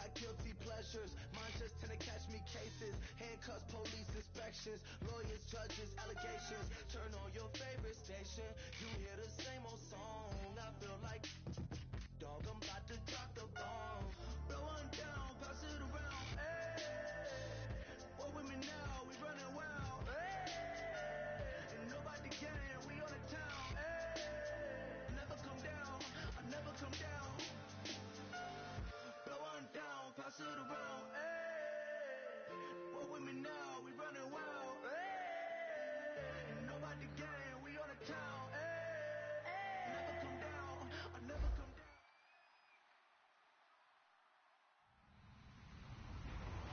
got guilty pleasures. Mine just tend to catch me cases. Handcuffs, police inspections, lawyers, judges, allegations. Turn on your favorite station. You hear the same old song. I feel like, dog, I'm about to drop the bomb. Blow one down, pass it around. Hey, what with me now? We running wild. Hey, and nobody gang. We on the town. Hey, never come down. I never come down. Blow one down, pass it around. Hey, what with me now? We running wild. Hey, and nobody gang. We on the town. Hey, never come down. I never come down.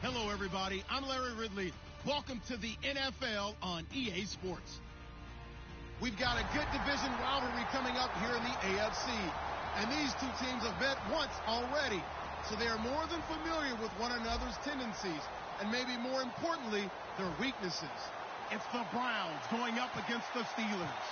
Hello, everybody. I'm Larry Ridley. Welcome to the NFL on EA Sports. We've got a good division rivalry coming up here in the AFC, and these two teams have met once already, so they are more than familiar with one another's tendencies, and maybe more importantly, their weaknesses. It's the Browns going up against the Steelers.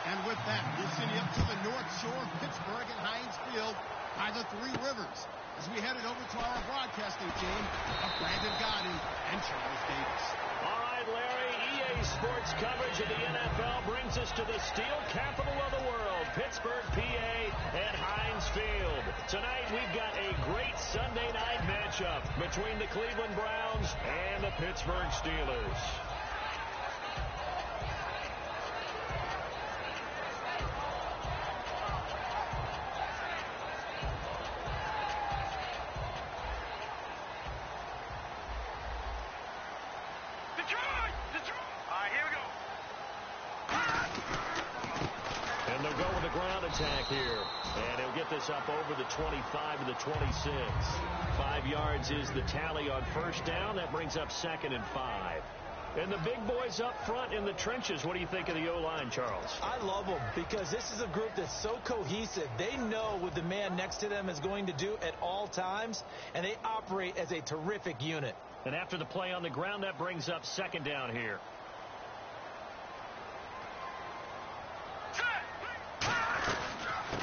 And with that, we'll send you up to the North Shore of Pittsburgh and Heinz Field by the Three Rivers, as we headed over to our broadcasting team of Brandon Gotti and Charles Davis. All right, Larry, EA Sports coverage of the NFL brings us to the steel capital of the world, Pittsburgh, PA, and Heinz Field. Tonight, we've got a great Sunday night matchup between the Cleveland Browns and the Pittsburgh Steelers. Attack here, and he'll get this up over the 25 to the 26. 5 yards is the tally on first down. That brings up 2nd and 5. And the big boys up front in the trenches. What do you think of the O-line, Charles? I love them because this is a group that's so cohesive. They know what the man next to them is going to do at all times, and they operate as a terrific unit. And after the play on the ground, that brings up 2nd down here.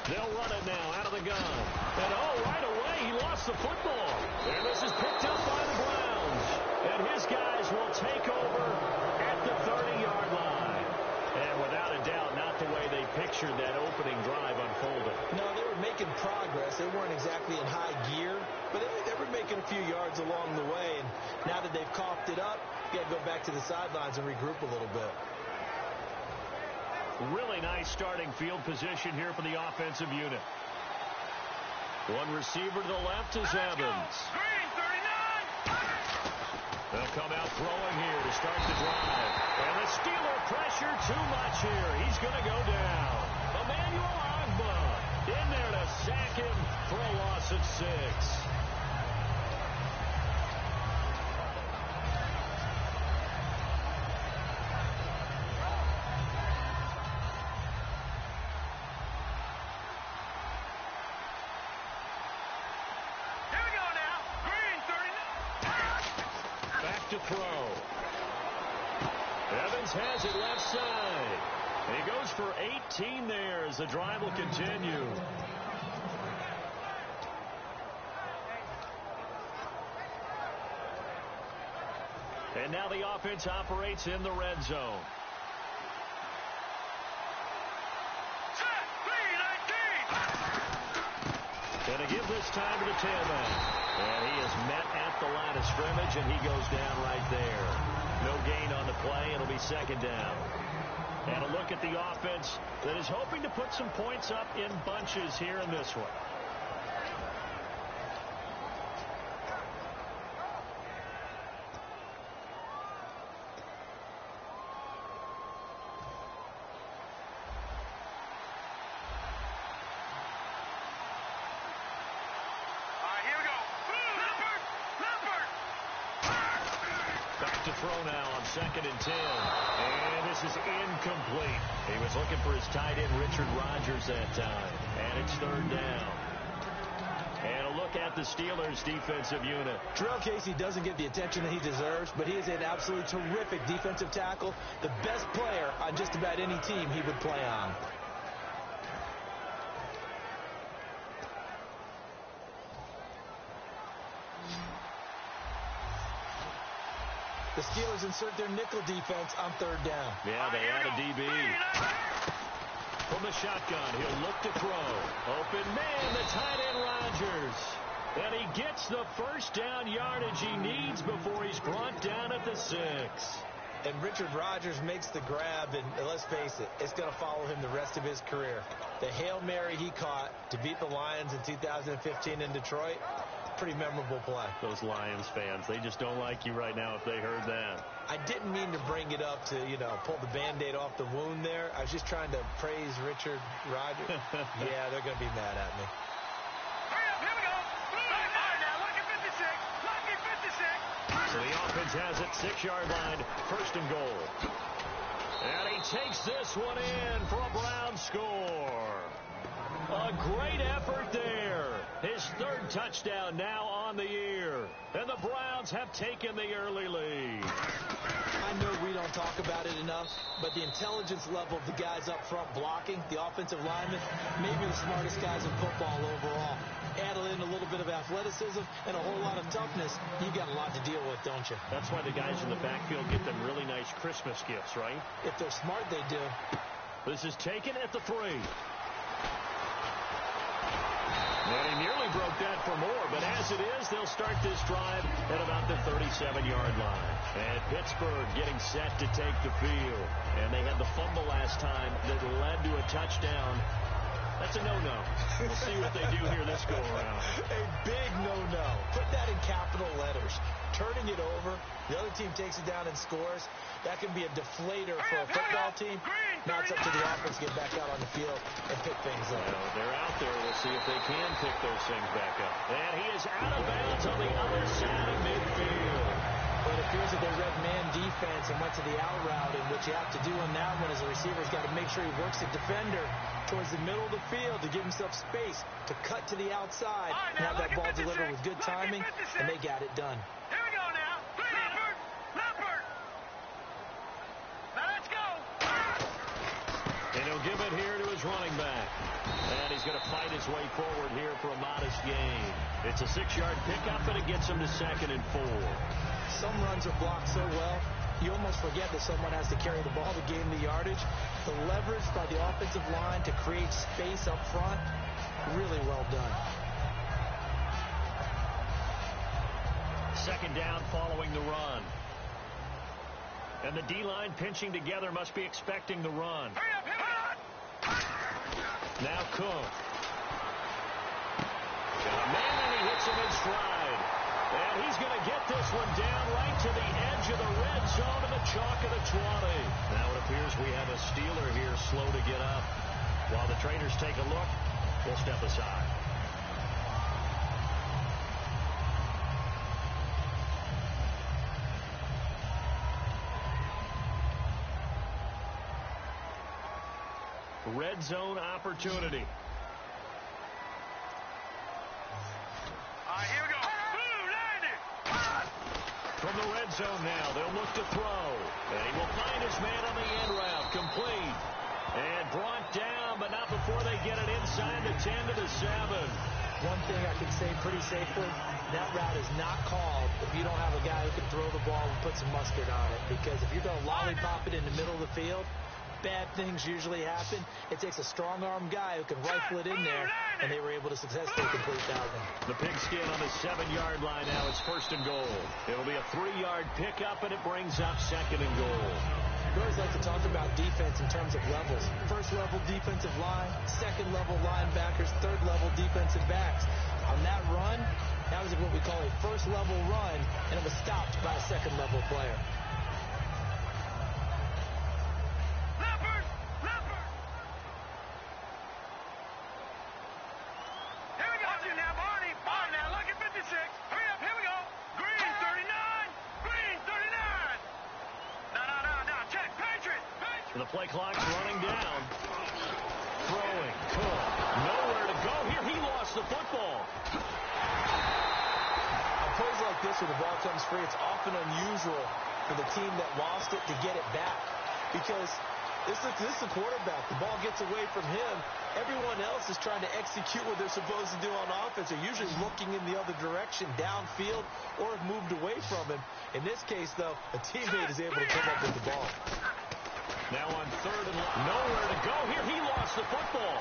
They'll run it now out of the gun. And, right away, he lost the football. And this is picked up by the Browns. And his guys will take over at the 30-yard line. And without a doubt, not the way they pictured that opening drive unfolded. No, they were making progress. They weren't exactly in high gear, but they were making a few yards along the way. And now that they've coughed it up, you got to go back to the sidelines and regroup a little bit. Really nice starting field position here for the offensive unit. One receiver to the left is Evans. They'll come out throwing here to start the drive. And the Steeler pressure too much here. He's going to go down. Emmanuel Agba in there to sack him for a loss of 6. To throw. Evans has it left side. And he goes for 18 there as the drive will continue. And now the offense operates in the red zone. Going to give this time to the tailback. And he is met at the line of scrimmage, and he goes down right there. No gain on the play. It'll be 2nd down. And a look at the offense that is hoping to put some points up in bunches here in this one. Throw now on 2nd and 10. And this is incomplete. He was looking for his tight end, Richard Rodgers, that time. And it's 3rd down. And a look at the Steelers' defensive unit. Terrell Casey doesn't get the attention that he deserves, but he is an absolutely terrific defensive tackle. The best player on just about any team he would play on. The Steelers insert their nickel defense on third down. Yeah, they add a DB. From the shotgun, he'll look to throw. Open man, the tight end Rodgers. And he gets the first down yardage he needs before he's brought down at the 6. And Richard Rodgers makes the grab, and let's face it, it's going to follow him the rest of his career. The Hail Mary he caught to beat the Lions in 2015 in Detroit, pretty memorable play. Those Lions fans, they just don't like you right now if they heard that. I didn't mean to bring it up to, pull the Band-Aid off the wound there. I was just trying to praise Richard Rodgers. Yeah, they're going to be mad at me. Here we go. All right, now, lucky 56. Lucky 56. So the offense has it, 6-yard line, first and goal. And he takes this one in for a Brown score. A great effort there. His third touchdown now on the year. And the Browns have taken the early lead. I know we don't talk about it enough, but the intelligence level of the guys up front blocking, the offensive linemen, maybe the smartest guys in football overall. Add in a little bit of athleticism and a whole lot of toughness, you got a lot to deal with, don't you? That's why the guys in the backfield get them really nice Christmas gifts, right? If they're smart, they do. This is taken at the 3. And he nearly broke that for more, but as it is, they'll start this drive at about the 37-yard line. And Pittsburgh getting set to take the field. And they had the fumble last time that led to a touchdown. That's a no-no. We'll see what they do here this go-around. A big no-no. Put that in capital letters. Turning it over, the other team takes it down and scores. That can be a deflator for a football team. Now it's up to the offense to get back out on the field and pick things up. Well, they're out there. We'll see if they can pick those things back up. And he is out of bounds on the other side of midfield. But it appears that they read man defense and went to the out route, and what you have to do on that one as a receiver's got to make sure he works the defender towards the middle of the field to give himself space to cut to the outside and have that ball delivered with good timing, and they got it done. Here we go now. Leopard. Leopard. Now let's go. And he'll give it here to his running back. And he's going to fight his way forward here for a modest gain. It's a 6-yard pickup, and it gets him to 2nd and 4. Some runs are blocked so well, you almost forget that someone has to carry the ball to gain the yardage. The leverage by the offensive line to create space up front, really well done. 2nd down following the run. And the D-line pinching together must be expecting the run. Hurry up, hurry up. Now Cook. Man, and he hits him in stride. And he's going to get this one down right to the edge of the red zone of the chalk of the 20. Now it appears we have a Steeler here slow to get up. While the traders take a look, we'll step aside. Red zone opportunity. Here we go. Boom, landed. From the red zone now, they'll look to throw. And he will find his man on the end route. Complete. And brought down, but not before they get it inside the 10 to the 7. One thing I can say pretty safely, that route is not called if you don't have a guy who can throw the ball and put some mustard on it. Because if you're going to lollipop it in the middle of the field, bad things usually happen. It takes a strong-arm guy who can rifle it in there, and they were able to successfully complete that one. The pigskin on the 7-yard line now. It's 1st and goal. It'll be a 3-yard pickup, and it brings up 2nd and goal. We always like to talk about defense in terms of levels. First-level defensive line, second-level linebackers, third-level defensive backs. On that run, that was what we call a first-level run, and it was stopped by a second-level player. Leopard. Leopard. Here we go. Watch it now, Barney. Barney now, lucky 56. Hurry up, here we go. Green 39. Green 39. No. Check. Patriot. The play clock's running down. Throwing. Cook. Nowhere to go here. He lost the football. On plays like this where the ball comes free, it's often unusual for the team that lost it to get it back. Because This is the quarterback. The ball gets away from him. Everyone else is trying to execute what they're supposed to do on offense. They're usually looking in the other direction, downfield, or have moved away from him. In this case, though, a teammate is able to come up with the ball. Now on third and nowhere to go here. He lost the football.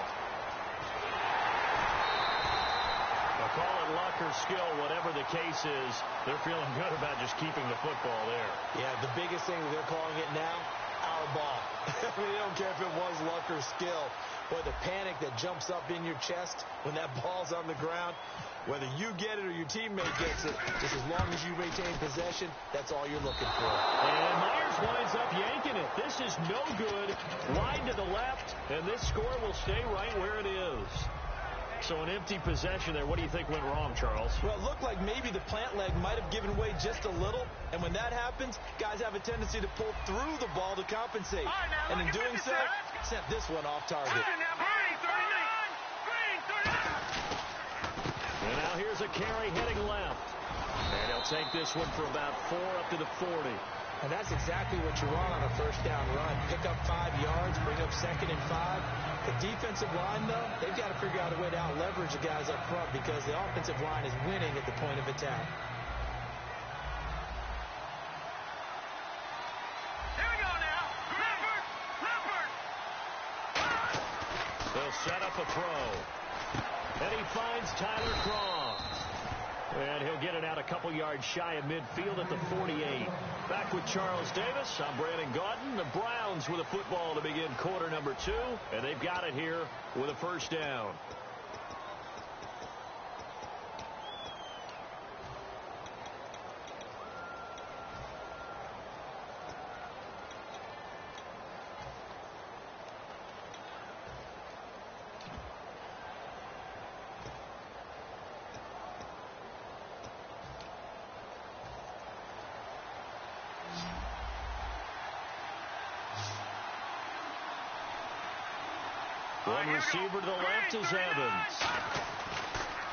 They'll call it luck or skill, whatever the case is. They're feeling good about just keeping the football there. Yeah, the biggest thing they're calling it now, our ball. I mean, they don't care if it was luck or skill. Boy, the panic that jumps up in your chest when that ball's on the ground, whether you get it or your teammate gets it, just as long as you retain possession, that's all you're looking for. And Myers winds up yanking it. This is no good. Wide to the left, and this score will stay right where it is. So an empty possession there. What do you think went wrong, Charles? Well, it looked like maybe the plant leg might have given way just a little. And when that happens, guys have a tendency to pull through the ball to compensate. And in doing so, sent this one off target. And now here's a carry heading left. And he'll take this one for about 4 up to the 40. And that's exactly what you want on a first down run. Pick up 5 yards, bring up 2nd and 5. The defensive line, though, they've got to figure out a way to out-leverage the guys up front because the offensive line is winning at the point of attack. Here we go now. Leopard. They'll set up a throw. And he finds Tyler Croft. And he'll get it out a couple yards shy of midfield at the 48. Back with Charles Davis. I'm Brandon Gaudin. The Browns with a football to begin quarter number 2. And they've got it here with a first down. One receiver to the left is Evans.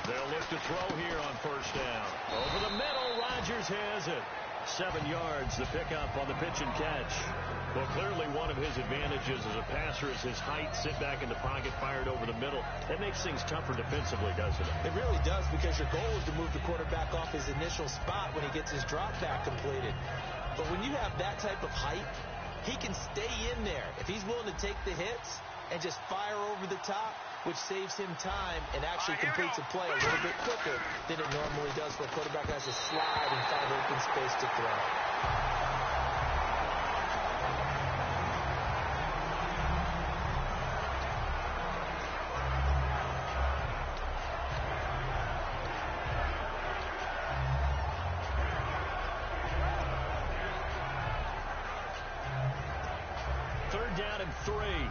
They'll look to throw here on first down. Over the middle, Rodgers has it. 7 yards, the pickup on the pitch and catch. Well, clearly one of his advantages as a passer is his height. Sit back in the pocket, fired over the middle. That makes things tougher defensively, doesn't it? It really does, because your goal is to move the quarterback off his initial spot when he gets his drop back completed. But when you have that type of height, he can stay in there. If he's willing to take the hits and just fire over the top, which saves him time and actually completes a play a little bit quicker than it normally does for a quarterback who has to slide and find open space to throw. Third down and 3.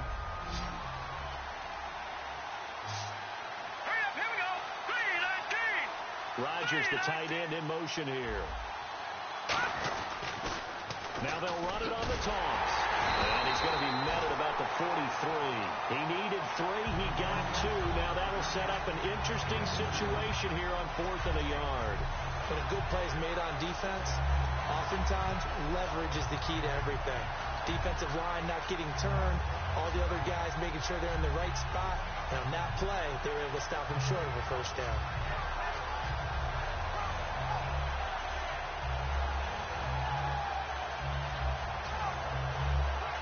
Rodgers, the tight end, in motion here. Now they'll run it on the toss. And he's going to be met at about the 43. He needed 3. He got 2. Now that'll set up an interesting situation here on 4th and a yard. When a good play is made on defense, oftentimes leverage is the key to everything. Defensive line not getting turned, all the other guys making sure they're in the right spot. And on that play, they were able to stop him short of a first down.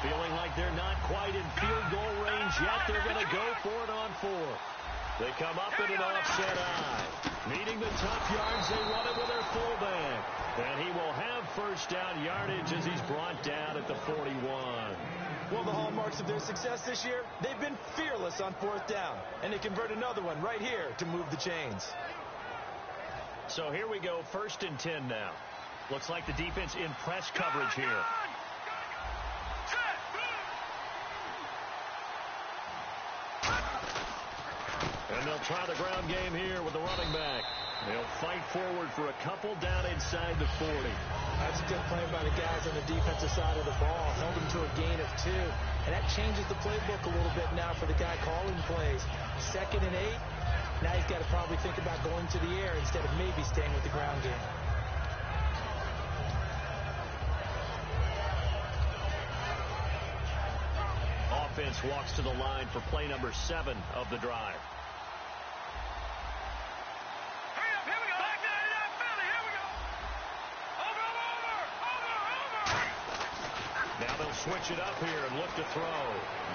Feeling like they're not quite in field goal range yet. They're going to go for it on 4th. They come up in an offset eye. Needing the tough yards, they run it with their fullback. And he will have first down yardage as he's brought down at the 41. Well, the hallmarks of their success this year, they've been fearless on 4th down. And they convert another one right here to move the chains. So here we go, 1st and 10 now. Looks like the defense in press coverage here. And they'll try the ground game here with the running back. They'll fight forward for a couple down inside the 40. That's a good play by the guys on the defensive side of the ball. Held them to a gain of 2. And that changes the playbook a little bit now for the guy calling plays. 2nd and 8. Now he's got to probably think about going to the air instead of maybe staying with the ground game. offense walks to the line for play number 7 of the drive. Here we go. Back 99 Philly. Here we go. Over. Now they'll switch it up here and look to throw.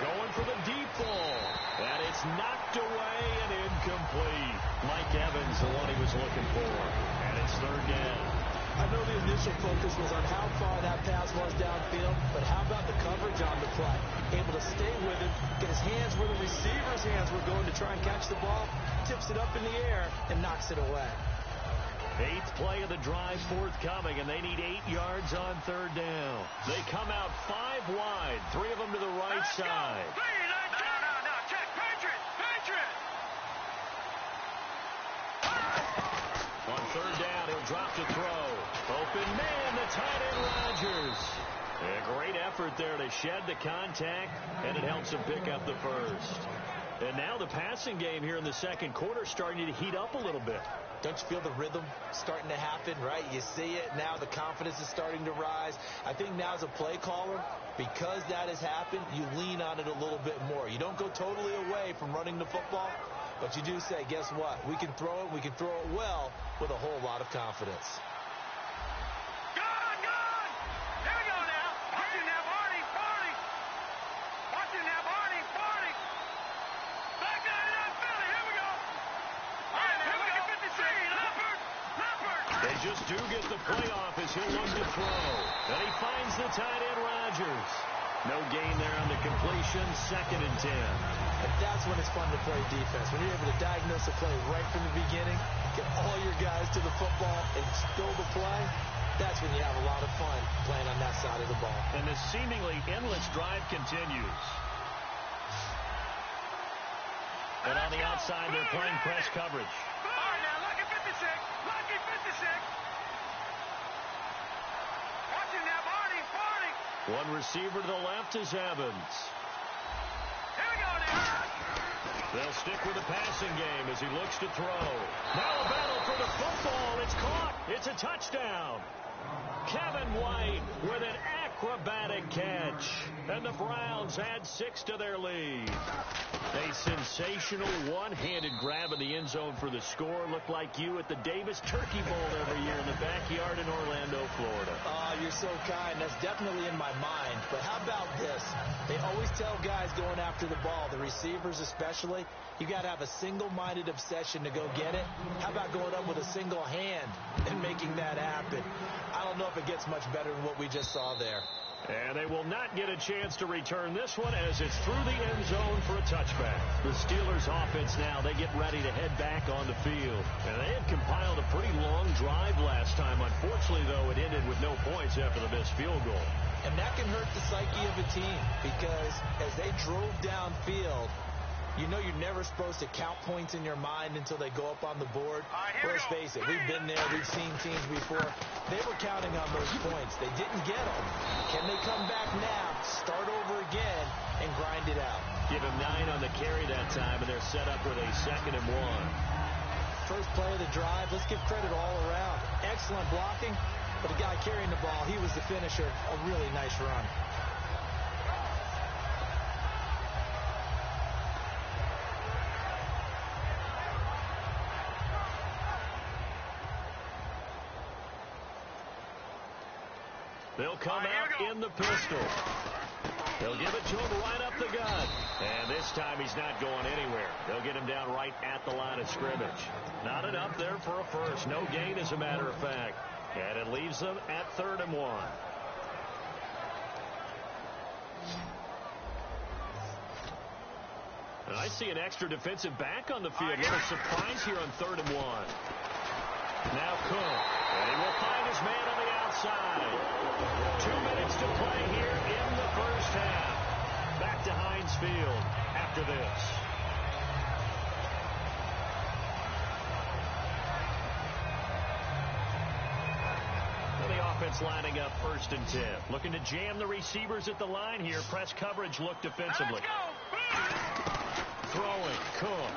Going for the deep ball. And it's knocked away and incomplete. Mike Evans, the one he was looking for. And it's third down. I know the initial focus was on how far that pass was downfield, but how about the coverage on the play? Able to stay with him, get his hands where the receiver's hands were going to try and catch the ball, tips it up in the air, and knocks it away. 8th play of the drive forthcoming, and they need 8 yards on third down. They come out 5 wide, 3 of them to the right side. No. Check. Patriot. On third down, he'll drop to throw. Open man, the tight end Rodgers. A great effort there to shed the contact, and it helps him pick up the first. And now the passing game here in the second quarter starting to heat up a little bit. Don't you feel the rhythm starting to happen, right? You see it now. The confidence is starting to rise. I think now as a play caller, because that has happened, you lean on it a little bit more. You don't go totally away from running the football, but you do say, guess what? We can throw it. We can throw it well with a whole lot of confidence. Gone. Here we go now. Watch it now, Barney. Watch it now, Barney. Back 99 Philly. Here we go. All right, here we go. 53. Leopard. They just do get the play off as he'll look to throw. And he finds the tight end Rodgers. No gain there on the completion. 2nd and 10. And that's when it's fun to play defense. When you're able to diagnose a play right from the beginning, get all your guys to the football, and spill the play, that's when you have a lot of fun playing on that side of the ball. And the seemingly endless drive continues. And on the outside, they're playing press coverage. All right, now, lucky 56. Watch it now, Barney. One receiver to the left is Evans. Here we go now. They'll stick with the passing game as he looks to throw. Now a battle for the football. It's caught. It's a touchdown. Kevin White with an acrobatic catch. And the Browns add 6 to their lead. A sensational one-handed grab in the end zone for the score. Looked like you at the Davis Turkey Bowl every year in the backyard in Orlando, Florida. Oh, you're so kind. That's definitely in my mind. But how about this? They always tell guys going after the ball, the receivers especially, you got to have a single-minded obsession to go get it. How about going up with a single hand and making that happen? I don't know if it gets much better than what we just saw there. And they will not get a chance to return this one as it's through the end zone for a touchback. The Steelers offense now, they get ready to head back on the field. And they had compiled a pretty long drive last time. Unfortunately, though, it ended with no points after the missed field goal. And that can hurt the psyche of a team because as they drove downfield, you know you're never supposed to count points in your mind until they go up on the board. Well, let's face it, we've been there, we've seen teams before. They were counting on those points. They didn't get them. Can they come back now, start over again, and grind it out? Give him 9 on the carry that time, and they're set up with a 2nd and 1. First play of the drive, let's give credit all around. Excellent blocking, but the guy carrying the ball, he was the finisher. A really nice run. They'll come out in the pistol. They'll give it to him right up the gut. And this time he's not going anywhere. They'll get him down right at the line of scrimmage. Not enough there for a first. No gain, as a matter of fact. And it leaves them at 3rd and 1. And I see an extra defensive back on the field. A little surprise here on 3rd and 1. Now Cook. And he will find his man on the outside. 2 minutes to play here in the first half. Back to Heinz Field after this. And the offense lining up 1st and 10. Looking to jam the receivers at the line here. Press coverage look defensively. Throwing, Cook.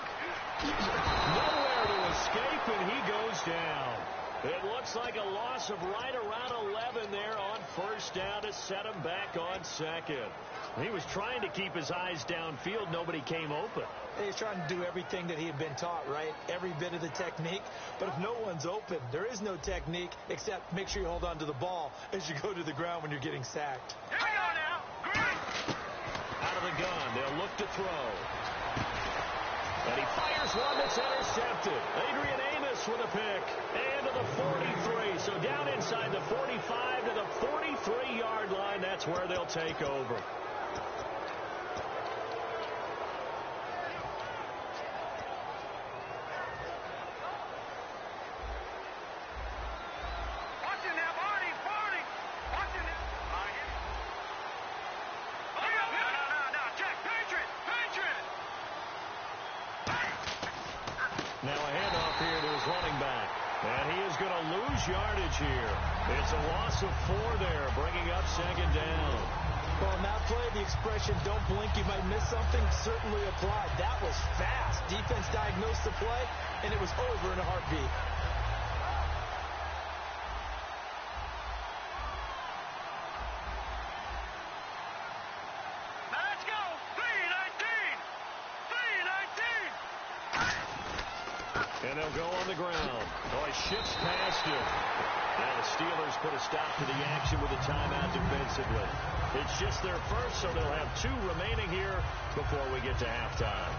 Nowhere to escape, and he goes down. It looks like a loss of right around 11 there on first down to set him back on second. He was trying to keep his eyes downfield. Nobody came open. He's trying to do everything that he had been taught, right? Every bit of the technique. But if no one's open, there is no technique except make sure you hold on to the ball as you go to the ground when you're getting sacked. Here we go now. Green. Out of the gun, they'll look to throw. And he fires one that's intercepted. Adrian Amos with a pick. And to the 43. So down inside the 45 to the 43-yard line. That's where they'll take over. Now a handoff here to his running back. And he is going to lose yardage here. It's a loss of 4 there, bringing up second down. Well, in that play, the expression, don't blink, you might miss something, certainly applied. That was fast. Defense diagnosed the play, and it was over in a heartbeat. And they'll go on the ground. Oh, he shifts past him. And the Steelers put a stop to the action with a timeout defensively. It's just their first, so they'll have 2 remaining here before we get to halftime.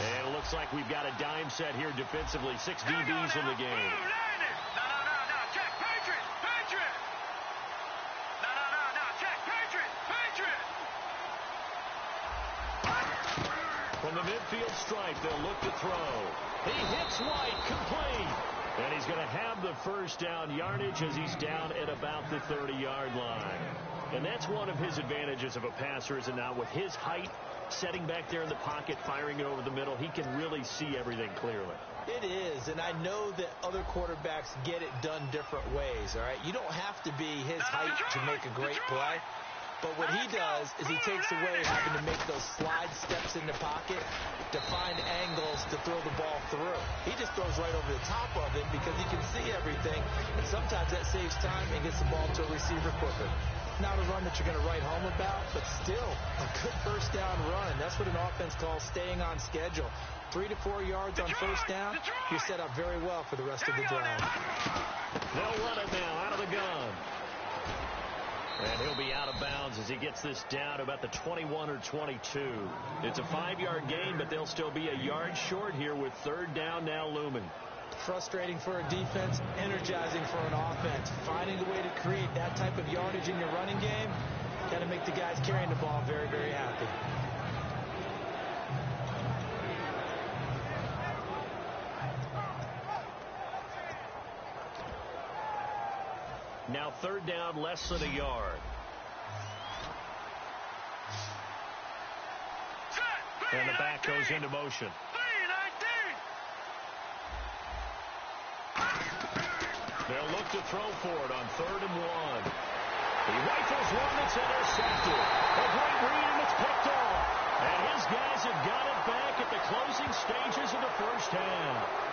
And it looks like we've got a dime set here defensively. 6 DBs in the game. From the midfield stripe, they'll look to throw. He hits White, complete. And he's going to have the first down yardage as he's down at about the 30-yard line. And that's one of his advantages of a passer, is it not? With his height, setting back there in the pocket, firing it over the middle, he can really see everything clearly. It is, and I know that other quarterbacks get it done different ways, all right? You don't have to be his height to make a great play. But what he does is he takes away having to make those slide steps in the pocket to find angles to throw the ball through. He just throws right over the top of it because he can see everything, and sometimes that saves time and gets the ball to a receiver quicker. Not a run that you're going to write home about, but still a good first down run. That's what an offense calls staying on schedule. 3 to 4 yards on first down, you're set up very well for the rest of the drive. They'll run it now out of the gun. And he'll be out of bounds as he gets this down about the 21 or 22. It's a 5-yard gain, but they'll still be a yard short here with third down now looming. Frustrating for a defense, energizing for an offense. Finding a way to create that type of yardage in your running game, got to make the guys carrying the ball very, very happy. Now third down, less than a yard. And the back goes into motion. They'll look to throw for it on 3rd and 1. He rifles one that's intercepted. A great read, and it's picked off. And his guys have got it back at the closing stages of the first half.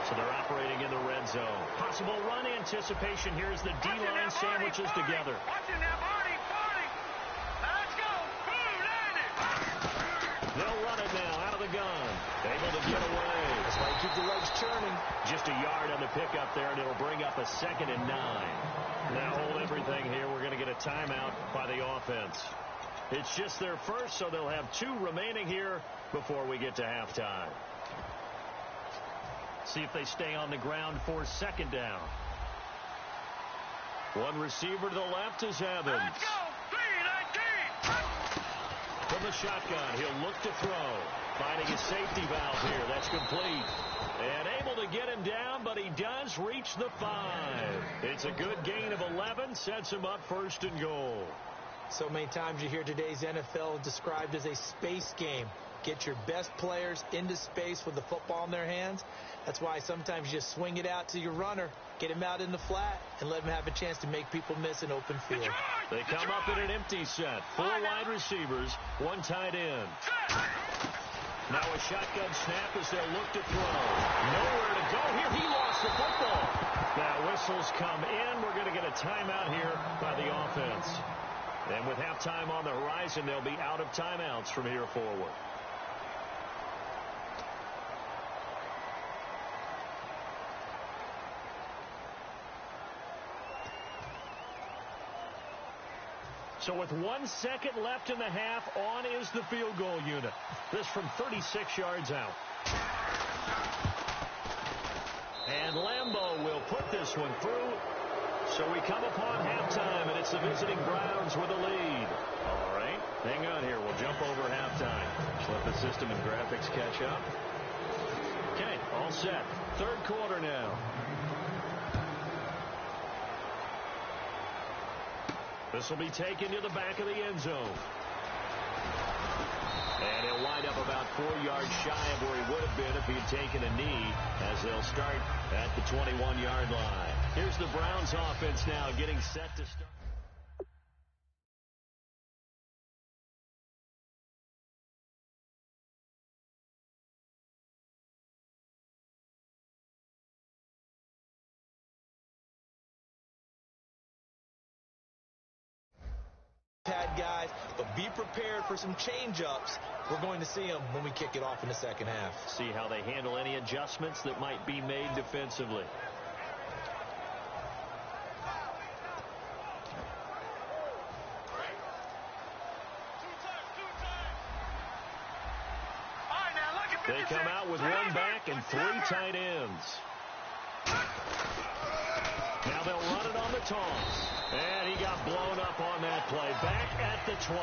So they're operating in the red zone. Possible run anticipation here as the D-line sandwiches together. They'll run it now out of the gun. Able to get away. That's why you keep the legs churning. Just a yard on the pickup there, and it'll bring up a 2nd and 9. Now hold everything here. We're going to get a timeout by the offense. It's just their first, so they'll have 2 remaining here before we get to halftime. See if they stay on the ground for 2nd down. One receiver to the left is Evans. Let's go! 3-19! From the shotgun, he'll look to throw. Finding his safety valve here. That's complete. And able to get him down, but he does reach the 5. It's a good gain of 11. Sets him up 1st and goal. So many times you hear today's NFL described as a space game. get your best players into space with the football in their hands. That's why sometimes you just swing it out to your runner, get him out in the flat, and let him have a chance to make people miss an open field. They come up in an empty set. 4 wide receivers, 1 tight end. Now a shotgun snap as they'll look to throw. Nowhere to go here. He lost the football. Now whistles come in. We're going to get a timeout here by the offense. And with halftime on the horizon, they'll be out of timeouts from here forward. So with 1 second left in the half, on is the field goal unit. This from 36 yards out. And Lambeau will put this one through. So we come upon halftime, and it's the visiting Browns with a lead. All right, hang on here. We'll jump over halftime. Just let the system and graphics catch up. Okay, all set. Third quarter now. This will be taken to the back of the end zone. And he'll wind up about 4 yards shy of where he would have been if he had taken a knee, as they'll start at the 21-yard line. Here's the Browns offense now getting set to start. Guys, but be prepared for some change-ups. We're going to see them when we kick it off in the second half. See how they handle any adjustments that might be made defensively. They come out with 1 back and 3 tight ends. Now they'll run it on the toss. And he got blown up on that play. Back at the 20.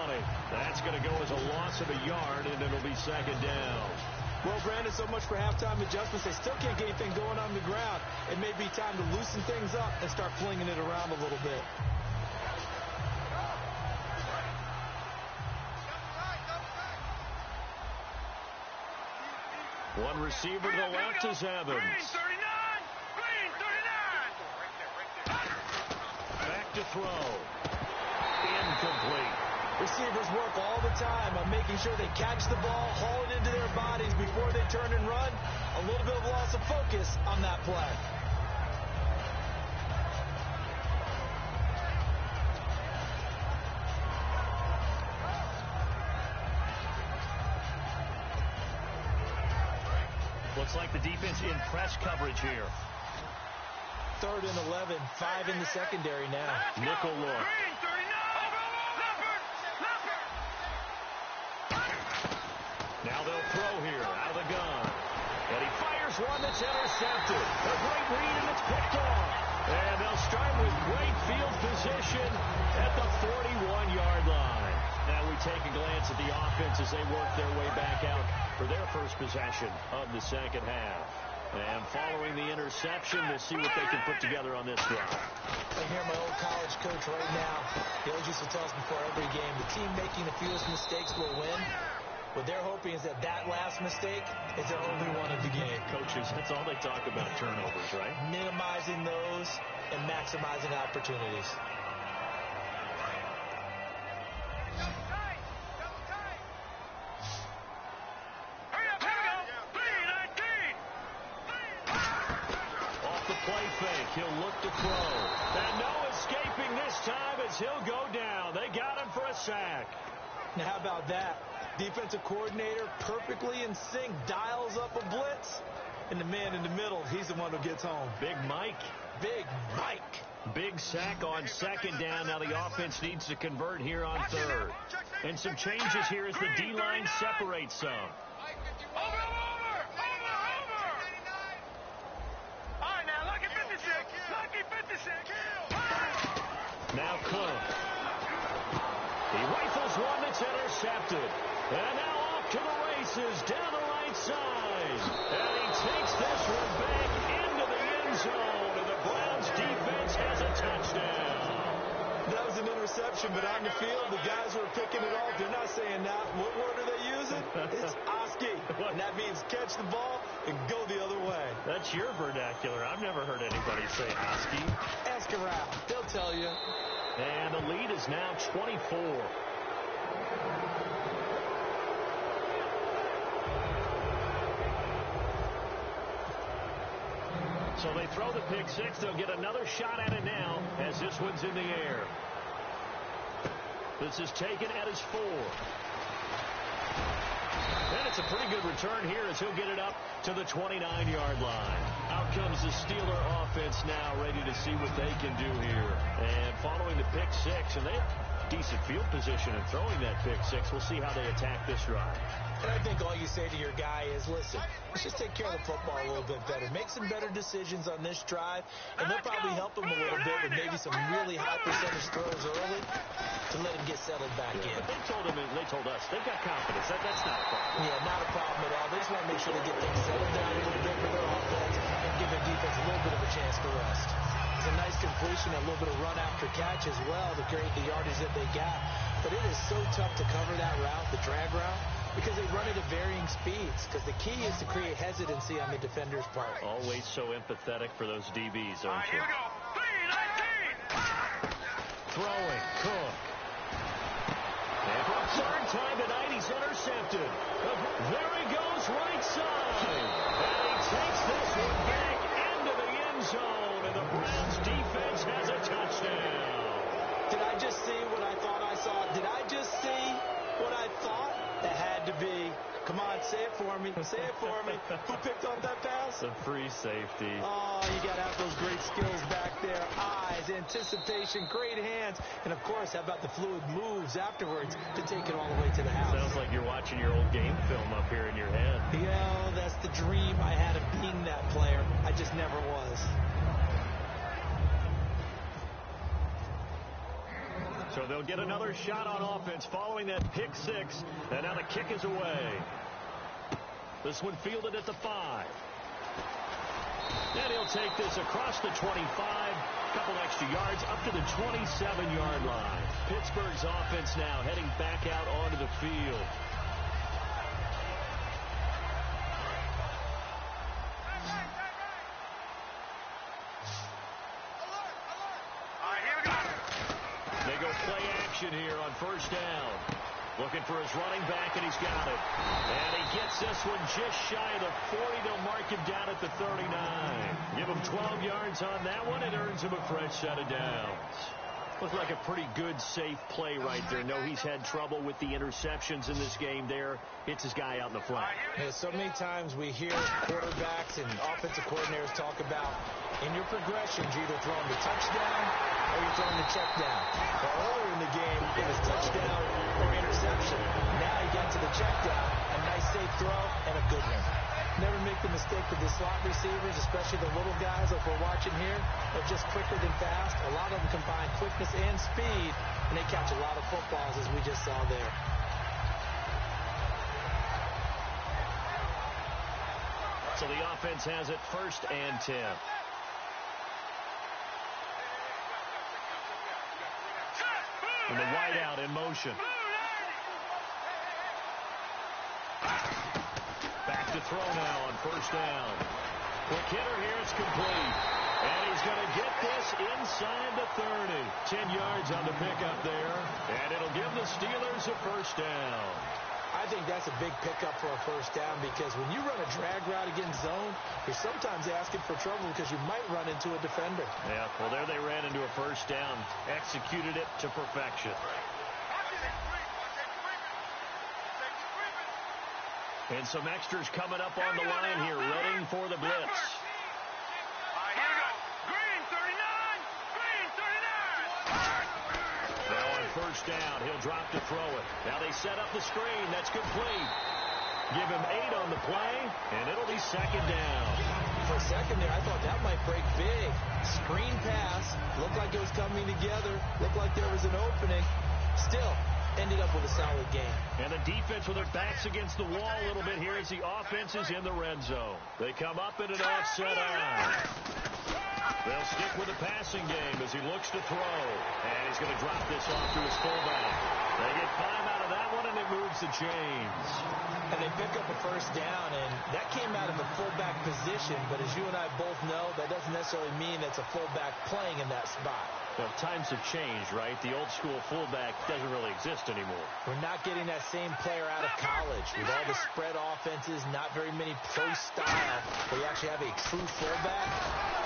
That's going to go as a loss of a yard, and it'll be second down. Well, Brandon, so much for halftime adjustments. They still can't get anything going on the ground. It may be time to loosen things up and start flinging it around a little bit. One receiver to the left is Evans. Green 39! Green 39! Back to throw. Incomplete. Receivers work all the time on making sure they catch the ball, haul it into their bodies before they turn and run. A little bit of loss of focus on that play. Looks like the defense in press coverage here. 3rd and 11, 5 in the secondary now. Nickel look. Green 39! Now they'll throw here out of the gun. And he fires one that's intercepted. A great read, and it's picked off. And they'll start with great field position at the 41-yard line. Now we take a glance at the offense as they work their way back out for their first possession of the second half. And following the interception, we'll see what they can put together on this drive. I hear my old college coach right now. He always used to tell us before every game, the team making the fewest mistakes will win. What they're hoping is that last mistake is their only one of the game. Coaches, that's all they talk about, turnovers, right? Minimizing those and maximizing opportunities. Off the play fake, he'll look to throw. And no escaping this time as he'll go down. They got him for a sack. Now, how about that? Defensive coordinator perfectly in sync, dials up a blitz, and the man in the middle, he's the one who gets home. Big Mike. Big Mike. Big sack on second down. Now the offense needs to convert here on third. And some changes here as the D-line separates some. Over! All right, now, lucky 56. Lucky 56. Now Cook. He rifles one that's intercepted. And now off to the races down the right side. And he takes this one back into the end zone. And the Browns defense has a touchdown. That was an interception, but on the field, the guys who are picking it off, they're not saying that. What word are they using? It's Oski. And that means catch the ball and go the other way. That's your vernacular. I've never heard anybody say Oski. Ask around. They'll tell you. And the lead is now 24. So they throw the pick six. They'll get another shot at it now as this one's in the air. This is taken at his 4. And it's a pretty good return here as he'll get it up to the 29-yard line. Out comes the Steeler offense now, ready to see what they can do here. And following the pick six, and they have decent field position in throwing that pick six. We'll see how they attack this drive. And I think all you say to your guy is, listen, let's just take care of the football a little bit better. Make some better decisions on this drive, and they'll probably help him a little bit with maybe some really high percentage throws early to let him get settled back in. But they told us they got confidence. That's not a problem. Yeah, not a problem at all. They just want to make sure they get things settled down a little bit for their offense and give their defense a little bit of a chance to rest. It's a nice completion, a little bit of run after catch as well to create the yardage that they got. But it is so tough to cover that route, the drag route, because they run it at varying speeds. Because the key is to create hesitancy on the defender's part. Always so empathetic for those DBs, aren't you? Here we go. 3-19. Throwing, Cook. And for a third time tonight, he's intercepted. There he goes, right side. And he takes this one back into the end zone. And the Browns defense has a touchdown. Did I just see what I thought I saw? Did I just see what I thought? That had to be. Come on, say it for me. Say it for me. Who picked off that pass? The free safety. Oh, you got to have those great skills back there. Eyes, anticipation, great hands. And, of course, how about the fluid moves afterwards to take it all the way to the house? Sounds like you're watching your old game film up here in your head. Yeah, that's the dream I had of being that player. I just never was. So they'll get another shot on offense following that pick six. And now the kick is away. This one fielded at the 5. And he'll take this across the 25. A couple extra yards up to the 27-yard line. Pittsburgh's offense now heading back out onto the field. They go play action here on first down. Looking for his running back, and he's got it. And he gets this one just shy of the 40. They'll mark him down at the 39. Give him 12 yards on that one. It earns him a fresh set of downs. Looked like a pretty good, safe play right there. No, he's had trouble with the interceptions in this game there. Hits his guy out in the flat. Yeah, so many times we hear quarterbacks and offensive coordinators talk about in your progressions, you're either throwing the touchdown or you're throwing the check down. But earlier in the game, it was touchdown or interception. Now he got to the check down, a nice safe throw, and a good one. Never make the mistake with the slot receivers, especially the little guys like we're watching here. They're just quicker than fast. A lot of them combine quickness and speed, and they catch a lot of footballs, as we just saw there. So the offense has it 1st and 10. And the wideout in motion. Back to throw now on first down. Quick hitter here, it's complete. And he's going to get this inside the 30. 10 yards on the pickup there. And it'll give the Steelers a first down. I think that's a big pickup for a first down because when you run a drag route against zone, you're sometimes asking for trouble because you might run into a defender. Yeah, well, there they ran into a first down. Executed it to perfection. And some extras coming up on the line here, ready for the blitz. Here we go. Green 39. Green 39. Now on first down, he'll drop to throw it. Now they set up the screen. That's complete. Give him 8 on the play, and it'll be second down. For a second there, I thought that might break big. Screen pass. Looked like it was coming together. Looked like there was an opening. Still, ended up with a solid game. And the defense with their backs against the wall a little bit here as the offense is in the red zone. They come up in an offset eye. They'll stick with the passing game as he looks to throw. And he's going to drop this off to his fullback. They get 5 out of that one, and it moves the chains. And they pick up a first down, and that came out of the fullback position. But as you and I both know, that doesn't necessarily mean it's a fullback playing in that spot. Well, times have changed, right? The old school fullback doesn't really exist anymore. We're not getting that same player out of college. With all the spread offenses, not very many pro style, where you actually have a true fullback.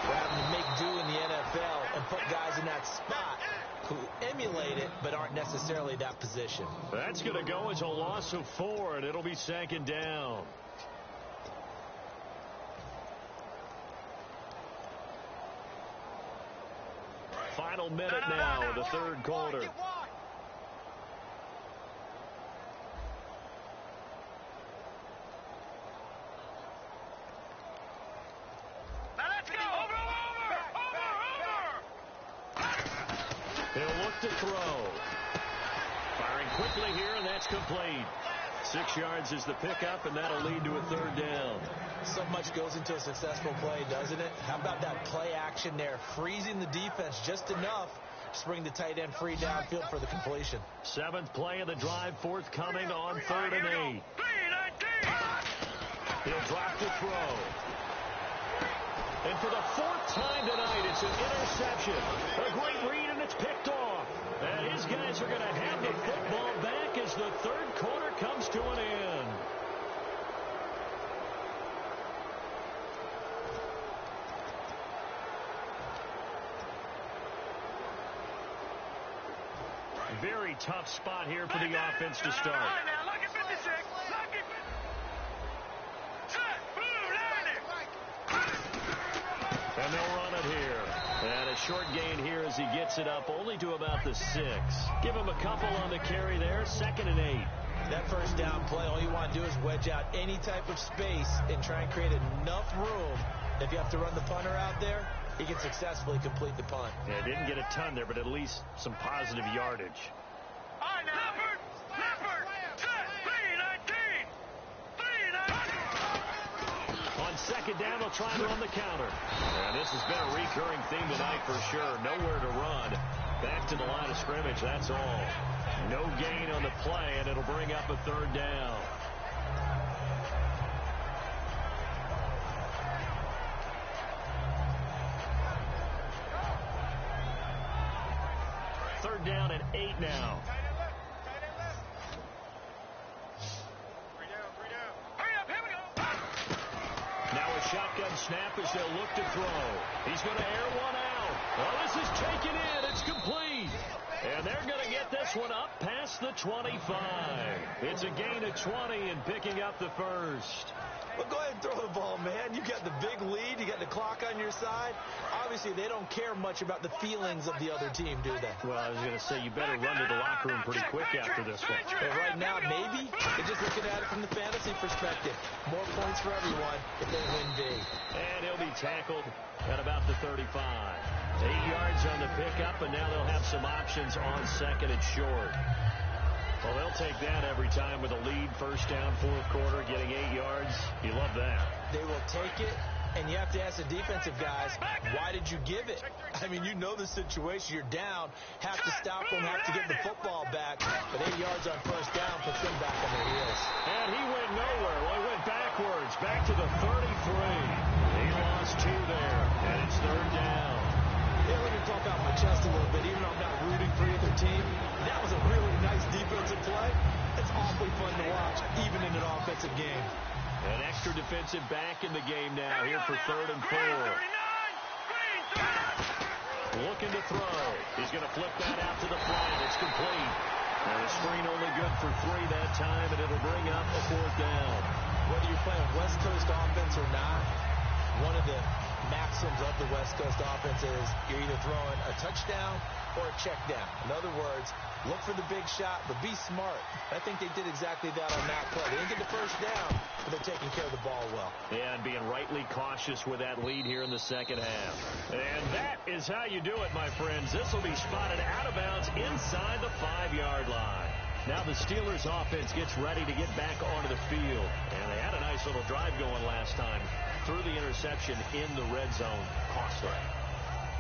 We're having to make do in the NFL and put guys in that spot who emulate it but aren't necessarily that position. That's going to go as a loss of 4, and it'll be 2nd down. Final minute now of the 3rd quarter. He'll look to throw. Firing quickly here, and that's complete. 6 yards is the pickup, and that'll lead to a 3rd down. So much goes into a successful play, doesn't it? How about that play action there? Freezing the defense just enough to bring the tight end free downfield for the completion. 7th play of the drive forthcoming on 3rd and 8. He'll drop to throw. And for the 4th time tonight, it's an interception. A great read, and it's picked off. And his guys are going to have the football back as the 3rd quarter comes to an end. Very tough spot here for the offense to start. And they'll run it here. And a short gain here as he gets it up only to about the 6. Give him a couple on the carry there. 2nd and 8. That first down play, all you want to do is wedge out any type of space and try and create enough room. If you have to run the punter out there, he can successfully complete the punt. Yeah, didn't get a ton there, but at least some positive yardage. On 2nd down, they'll try and run the counter. And this has been a recurring theme tonight for sure. Nowhere to run. Back to the line of scrimmage, that's all. No gain on the play, and it'll bring up a 3rd down. Third down and 8 now. Now a shotgun snap as they'll look to throw. He's going to air one out. Oh, this is taken in. It's complete. And they're going to get this one up past the 25. It's a gain of 20 and picking up the first. Well, go ahead and throw the ball, man. You got the big lead. You got the clock on your side. Obviously, they don't care much about the feelings of the other team, do they? Well, I was going to say, you better run to the locker room pretty quick after this one. But right now, maybe they're just looking at it from the fantasy perspective. More points for everyone if they win big. And he'll be tackled at about the 35. 8 yards on the pickup, and now they'll have some options on 2nd and short. Well, they'll take that every time with a lead. First down, 4th quarter, getting 8 yards. You love that. They will take it, and you have to ask the defensive guys, why did you give it? I mean, you know the situation. You're down, have to stop them, have to get the football back. But 8 yards on first down puts them back on their heels. And he went nowhere. Well, he went backwards, back to the 33. He lost 2 there, and it's 3rd down. Yeah, let me talk out my chest a little bit. Even though I'm not rooting for either team, that was a really nice defensive play. It's awfully fun to watch, even in an offensive game. An extra defensive back in the game now here for 3rd and 4. Looking to throw. He's going to flip that out to the flat. It's complete. And the screen only good for 3 that time, and it'll bring up a 4th down. Whether you're playing West Coast offense or not, one of the maxims of the West Coast offense is you're either throwing a touchdown or a check down. In other words, look for the big shot, but be smart. I think they did exactly that on that play. They didn't get the first down, but they're taking care of the ball well. Yeah, and being rightly cautious with that lead here in the 2nd half. And that is how you do it, my friends. This will be spotted out of bounds inside the 5-yard line. Now the Steelers offense gets ready to get back onto the field. And they had a nice little drive going last time. Through the interception in the red zone. Cost them.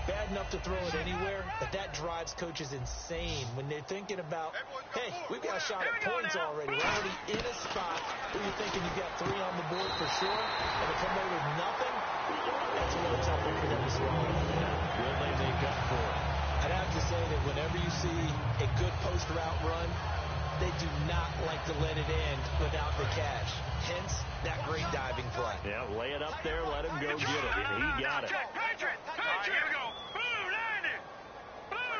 bad enough to throw it anywhere, but that drives coaches insane when they're thinking about, hey, we've got a shot at points already. We're already in a spot where you're thinking you've got 3 on the board for sure, and to come away with nothing, that's a little tougher for them to swallow. Will they make up for it? I'd have to say that whenever you see a good post route run, they do not like to let it end without the catch. Hence, that great diving play. Yeah, lay it up there, let him go get it, and he got it. Patriot! Here we go. Blue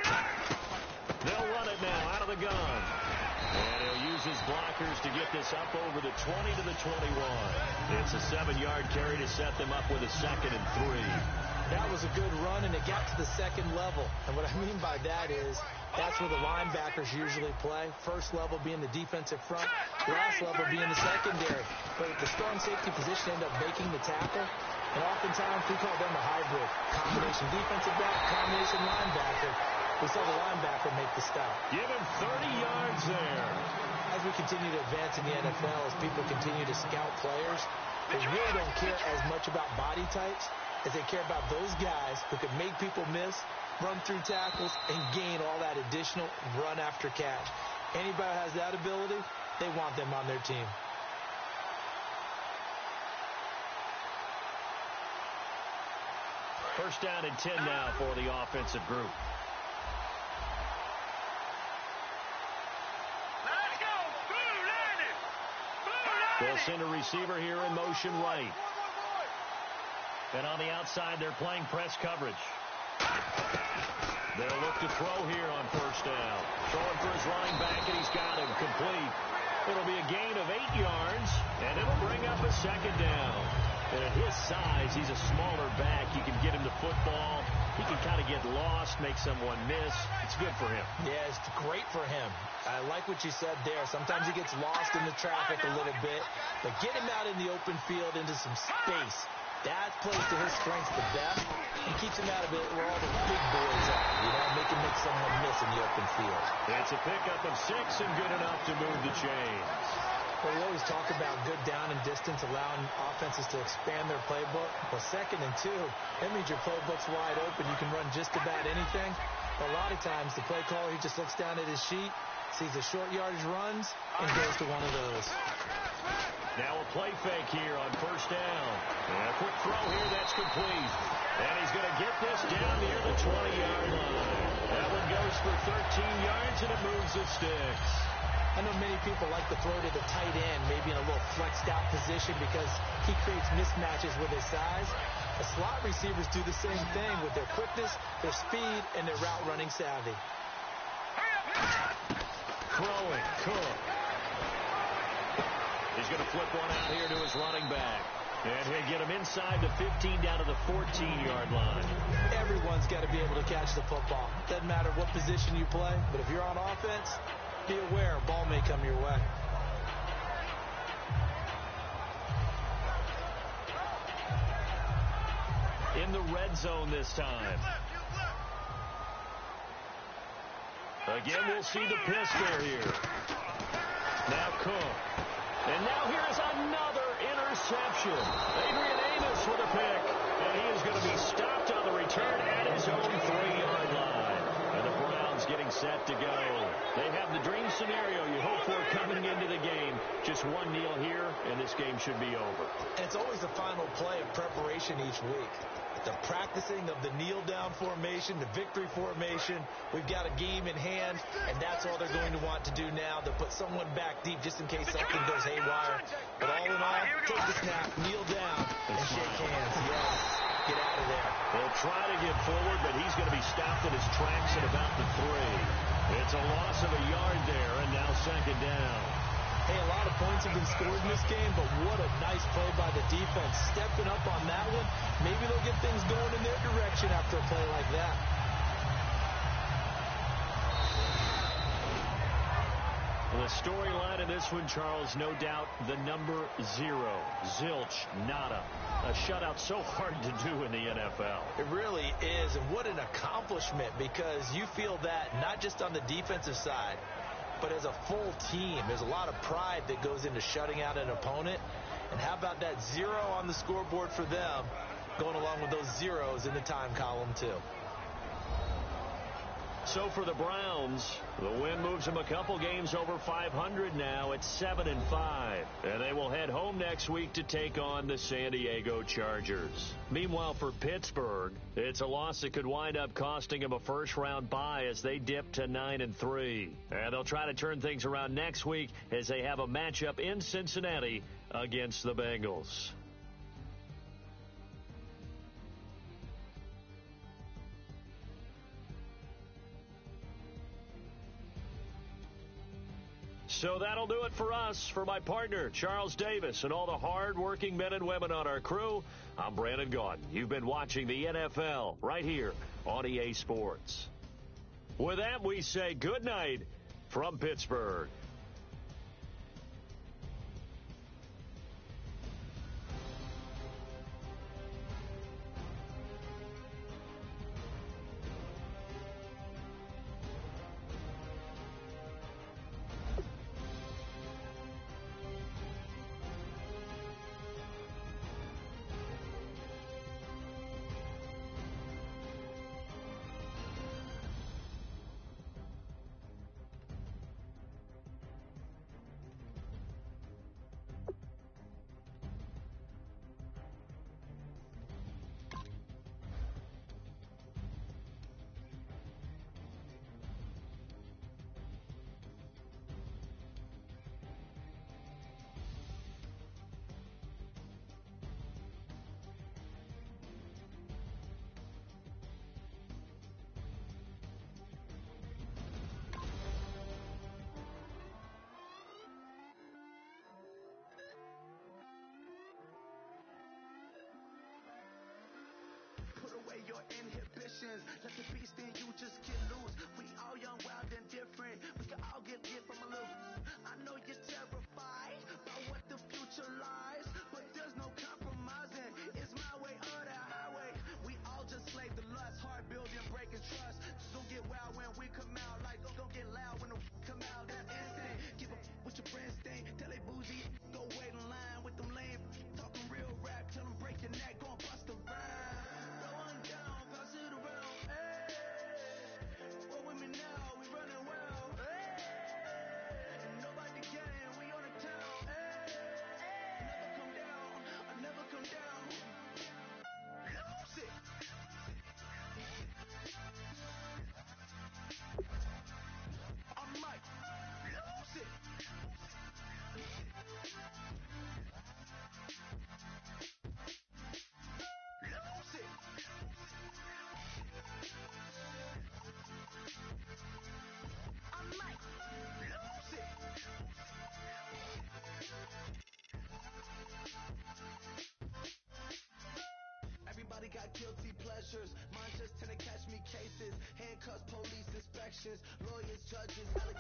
90! They'll run it now out of the gun. And he'll use his blockers to get this up over the 20 to the 21. It's a 7-yard carry to set them up with a 2nd and 3. That was a good run, and it got to the second level. And what I mean by that is that's where the linebackers usually play. First level being the defensive front, last level being the secondary. But if the strong safety position end up making the tackle, and oftentimes we call them a hybrid. Combination defensive back, combination linebacker. We saw the linebacker make the stop. Give him 30 yards there. As we continue to advance in the NFL, as people continue to scout players, they really don't care as much about body types as they care about those guys who can make people miss, run through tackles, and gain all that additional run after catch. Anybody who has that ability, they want them on their team. First down and 10 now for the offensive group. Let's go. Blue 90! They'll send a receiver here in motion right. And on the outside, they're playing press coverage. They'll look to throw here on first down. Throwing for his running back, and he's got him complete. It'll be a gain of 8 yards, and it'll bring up a 2nd down. And at his size, he's a smaller back. You can get him to football. He can kind of get lost, make someone miss. It's good for him. Yeah, it's great for him. I like what you said there. Sometimes he gets lost in the traffic a little bit, but get him out in the open field into some space. That plays to his strengths the best and keeps him out of it where all the big boys are. You know, make him make someone miss in the open field. It's a pickup of 6 and good enough to move the chains. Well, we always talk about good down and distance, allowing offenses to expand their playbook. Well, 2nd and 2, that means your playbook's wide open. You can run just about anything. But a lot of times, the play caller, he just looks down at his sheet, sees the short yardage runs, and goes to one of those. Now a play fake here on first down. And a quick throw here, that's complete. And he's going to get this down near the 20-yard line. That one goes for 13 yards, and it moves the sticks. I know many people like to throw to the tight end, maybe in a little flexed out position because he creates mismatches with his size. The slot receivers do the same thing with their quickness, their speed, and their route running savvy. Throwing, Cook. He's going to flip one out here to his running back. And he'll get him inside the 15 down to the 14-yard line. Everyone's got to be able to catch the football. Doesn't matter what position you play, but if you're on offense, be aware a ball may come your way. In the red zone this time. Again, we'll see the pistol here. Now Cook. And now here's another interception. Adrian Amos with a pick. And he is going to be stopped on the return at his own 3-yard line. And the Browns getting set to go. They have the dream scenario you hope for coming into the game. Just one kneel here, and this game should be over. It's always the final play of preparation each week. The practicing of the kneel-down formation, the victory formation. We've got a game in hand, and that's all they're going to want to do now. They'll put someone back deep just in case something goes haywire. But all in all, take the snap, kneel down, and shake hands. Yes, get out of there. They'll try to get forward, but he's going to be stopped in his tracks at about the 3. It's a loss of a yard there, and now 2nd down. Hey, a lot of points have been scored in this game, but what a nice play by the defense. Stepping up on that one, maybe they'll get things going in their direction after a play like that. The storyline in this one, Charles, no doubt the number 0. Zilch, nada. A shutout so hard to do in the NFL. It really is, and what an accomplishment, because you feel that not just on the defensive side, but as a full team. There's a lot of pride that goes into shutting out an opponent. And how about that 0 on the scoreboard for them, going along with those zeros in the time column, too. So for the Browns, the win moves them a couple games over 500 now at 7-5. And they will head home next week to take on the San Diego Chargers. Meanwhile, for Pittsburgh, it's a loss that could wind up costing them a first-round bye as they dip to 9-3. And they'll try to turn things around next week as they have a matchup in Cincinnati against the Bengals. So that'll do it for us. For my partner, Charles Davis, and all the hard-working men and women on our crew, I'm Brandon Gaudin. You've been watching the NFL right here on EA Sports. With that, we say good night from Pittsburgh. Put away your inhibitions. Let the beast in you just get loose. We all young, wild, and different. We can all get from a little. I know you're terrified by what the future lies, but there's no compromising. It's my way or the highway. We all just slave to lust, heart building, breaking trust. Don't get wild when we come out. Like don't get loud when the come out. That instant. Give up what your friends think. Tell they bougie. Go wait in line with them lame. Talking real rap. Tell them break your neck. Go and bust a rhyme. Everybody got guilty pleasures. Mine just tend to catch me cases. Handcuffs, police inspections, lawyers, judges, allegations.